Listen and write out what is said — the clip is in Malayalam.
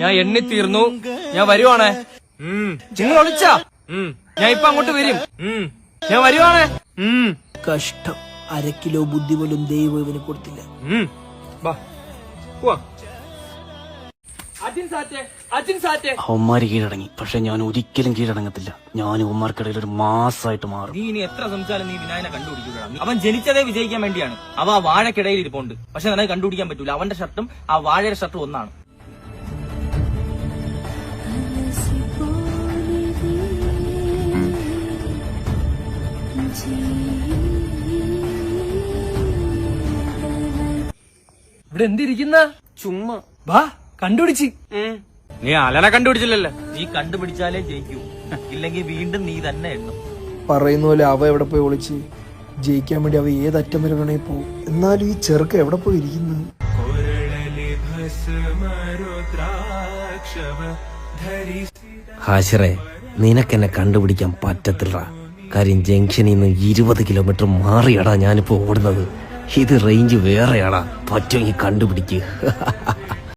ഞാൻ എണ്ണി തീർന്നു. ഞാൻ വരുവാണേ. നിങ്ങൾ ഒളിച്ചാ? ഞാൻ ഇപ്പൊ അങ്ങോട്ട് വരും. ഞാൻ വരുവാണേ. കഷ്ടം, 1/2 കിലോ ബുദ്ധി പോലും ദൈവം ഇവന് കൊടുത്തില്ല. അവന്മാര് കീഴടങ്ങി, പക്ഷെ ഞാൻ ഒരിക്കലും കീഴടങ്ങത്തില്ല. ഞാൻ അവന്മാർക്കിടയിൽ ഒരു മാസമായിട്ട് മാറും. നീ ഇനി എത്ര ശ്രമിച്ചാലും നീ വിനായനെ കണ്ടുപിടിക്കൂടാ. അവൻ ജനിച്ചതേ വിജയിക്കാൻ വേണ്ടിയാണ്. അവ ആ വാഴക്കിടയിൽ ഇരിപ്പുണ്ട്. പക്ഷെ നിനക്ക് കണ്ടുപിടിക്കാൻ പറ്റൂല. അവന്റെ ഷർട്ടും ആ വാഴയുടെ ഷർട്ടും ഒന്നാണ്. ഇവിടെ എന്തിരിക്കുന്ന? ചുമ്മാ വാ, കണ്ടുപിടിച്ച്. നീ അലനെ കണ്ടുപിടിച്ചില്ലല്ലോ. നീ കണ്ടുപിടിച്ചാലേ ജയിക്കൂ, ഇല്ലെങ്കിൽ വീണ്ടും നീ തന്നെ എണ്ണും. പറയുന്ന പോലെ അവ എവിടെ പോയി ഒളിച്ച് ജയിക്കാൻ വേണ്ടി അവ ഏതറ്റം വരെ വേണേ പോവും. എന്നാലും ഈ ചെറുക്ക എവിടെ പോയി ഇരിക്കുന്നു? ഹാഷിറെ, നിനക്കെന്നെ കണ്ടുപിടിക്കാൻ പറ്റത്തില്ല. കാര്യം ജംഗ്ഷനിൽ നിന്ന് 20 കിലോമീറ്റർ മാറിയാടാ ഞാനിപ്പോ ഓടുന്നത്. ഇത് റേഞ്ച് വേറെയാടാ. പറ്റുമെങ്കിൽ കണ്ടുപിടിക്കുക.